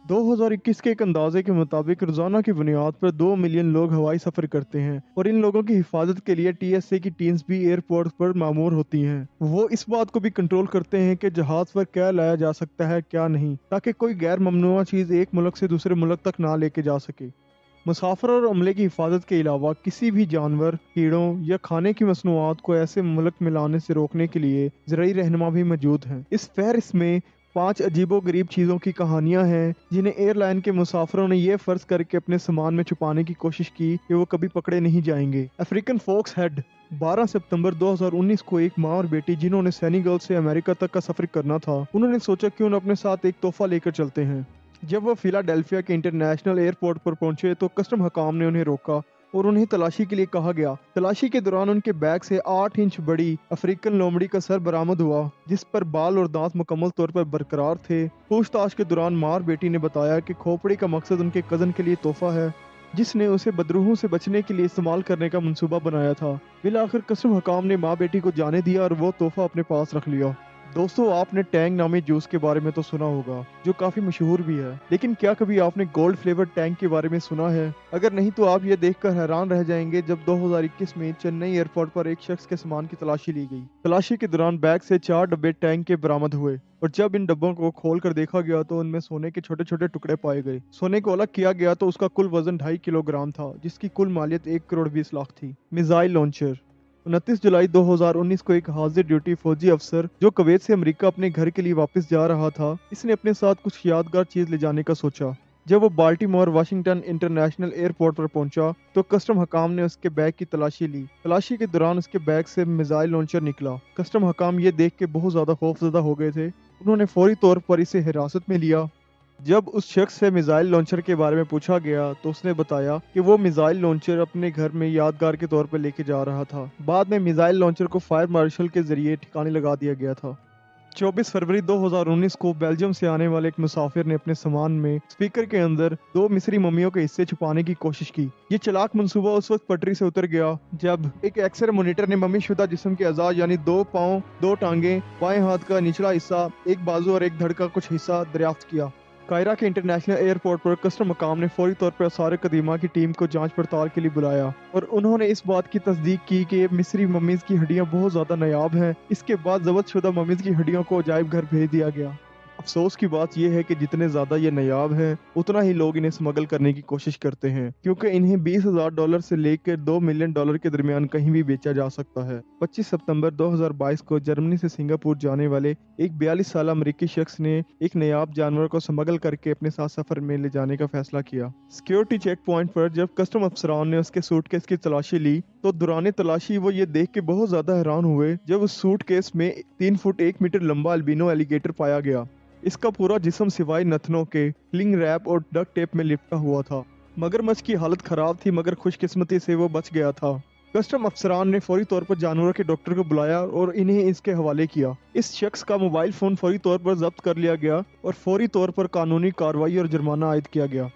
2021 के एक अंदाजे के मुताबिक रोजाना की बुनियाद पर 2 मिलियन लोग हवाई सफर करते हैं और इन लोगों की हिफाजत के लिए टीएसए की टीम्स भी एयरपोर्ट पर मामूर होती हैं। वो इस बात को भी कंट्रोल करते हैं कि जहाज पर क्या लाया जा सकता है क्या नहीं, ताकि कोई गैर ममनुआ चीज एक मुल्क से दूसरे मुल्क तक ना लेके जा सके। मुसाफिर और अमले की हिफाजत के अलावा किसी भी जानवर, कीड़ों या खाने की मसनूआत को ऐसे मुल्क में लाने से रोकने के लिए ज़राई रहनुमा भी मौजूद हैं। इस फहरिस्त में 5 अजीबो गरीब चीज़ों की कहानियां हैं जिन्हें एयरलाइन के मुसाफिरों ने यह फ़र्ज करके अपने सामान में छुपाने की कोशिश की कि वो कभी पकड़े नहीं जाएंगे। अफ्रीकन फोक्स हेड 12 सितंबर 2019 को एक माँ और बेटी जिन्होंने सेनेगल से अमेरिका तक का सफर करना था, उन्होंने सोचा कि उन्हें अपने साथ एक तोहफा लेकर चलते हैं। जब वो फिलाडेल्फिया के इंटरनेशनल एयरपोर्ट पर पहुंचे तो कस्टम हकाम ने उन्हें रोका और उन्हें तलाशी के लिए कहा गया। तलाशी के दौरान उनके बैग से 8 इंच बड़ी अफ्रीकन लोमड़ी का सर बरामद हुआ, जिस पर बाल और दांत मुकम्मल तौर पर बरकरार थे। पूछताछ के दौरान माँ और बेटी ने बताया कि खोपड़ी का मकसद उनके कजन के लिए तोहफा है, जिसने उसे बदरूहों से बचने के लिए इस्तेमाल करने का मंसूबा बनाया था। बिलाखिर कस्टम हकाम ने माँ बेटी को जाने दिया और वो तोहफा अपने पास रख लिया। दोस्तों, आपने टैंग नामी जूस के बारे में तो सुना होगा, जो काफी मशहूर भी है, लेकिन क्या कभी आपने गोल्ड फ्लेवर टैंग के बारे में सुना है? अगर नहीं तो आप ये देखकर हैरान रह जाएंगे जब 2021 में चेन्नई एयरपोर्ट पर एक शख्स के सामान की तलाशी ली गई। तलाशी के दौरान बैग से 4 डब्बे टैंग के बरामद हुए और जब इन डब्बों को खोल कर देखा गया तो उनमें सोने के छोटे छोटे टुकड़े पाए गए। सोने को अलग किया गया तो उसका कुल वजन 2.5 किलोग्राम था, जिसकी कुल मालियत 1 करोड़ 20 लाख थी। मिसाइल लॉन्चर 29 जुलाई 2019 को एक हाजिर ड्यूटी फौजी अफसर जो कुवैत से अमेरिका अपने घर के लिए वापस जा रहा था, इसने अपने साथ कुछ यादगार चीज ले जाने का सोचा। जब वो बाल्टीमोर वाशिंगटन इंटरनेशनल एयरपोर्ट पर पहुंचा तो कस्टम हकाम ने उसके बैग की तलाशी ली। तलाशी के दौरान उसके बैग से मिसाइल लॉन्चर निकला। कस्टम हकाम ये देख के बहुत ज्यादा खौफजदा हो गए थे। उन्होंने फौरी तौर पर इसे हिरासत में लिया। जब उस शख्स से मिसाइल लॉन्चर के बारे में पूछा गया तो उसने बताया कि वो मिसाइल लॉन्चर अपने घर में यादगार के तौर पर लेके जा रहा था। बाद में मिसाइल लॉन्चर को फायर मार्शल के जरिए ठिकाने लगा दिया गया था। 24 फरवरी 2019 को बेल्जियम से आने वाले एक मुसाफिर ने अपने सामान में स्पीकर के अंदर 2 मिस्री मम्मियों के हिस्से छुपाने की कोशिश की। ये चालाक मंसूबा उस वक्त पटरी से उतर गया जब एक एक्सरे मॉनिटर ने मम्मी शुदा जिस्म के अज़ा यानी 2 पाँव, 2 टांगे, बाएं हाथ का निचला हिस्सा, एक बाजू और एक धड़ का कुछ हिस्सा दरियाफ्त किया। कायरा के इंटरनेशनल एयरपोर्ट पर कस्टम मकाम ने फौरी तौर पर आसार कदीमा की टीम को जांच पड़ताल के लिए बुलाया और उन्होंने इस बात की तस्दीक की कि मिस्री मम्मीज की हड्डियां बहुत ज्यादा नायाब हैं। इसके बाद जब्त शुदा मम्मीज की हड्डियों को अजायब घर भेज दिया गया। अफसोस की बात यह है कि जितने ज्यादा ये नायाब हैं उतना ही लोग इन्हें स्मगल करने की कोशिश करते हैं, क्योंकि इन्हें $20,000 से लेकर $2 मिलियन के दरमियान कहीं भी बेचा जा सकता है। 25 सितंबर 2022 को जर्मनी से सिंगापुर जाने वाले एक 42 साल अमरीकी शख्स ने एक नायाब जानवर को स्मगल करके अपने साथ सफर में ले जाने का फैसला किया। सिक्योरिटी चेक पॉइंट पर जब कस्टम अफसरान ने उसके सूटकेस की तलाशी ली तो दौरान तलाशी वो ये देख के बहुत ज्यादा हैरान हुए जब उस सूटकेस में 3 फुट 1 मीटर लंबा अल्बिनो एलिगेटर पाया गया। इसका पूरा जिस्म सिवाय नथनों के क्लिंग रैप और डक टेप में लिपटा हुआ था। मगरमच्छ की हालत खराब थी मगर खुशकिस्मती से वो बच गया था। कस्टम अफसरान ने फौरी तौर पर जानवरों के डॉक्टर को बुलाया और इन्हें इसके हवाले किया। इस शख्स का मोबाइल फोन फौरी तौर पर जब्त कर लिया गया और फौरी तौर पर कानूनी कार्रवाई और जुर्माना आयद किया गया।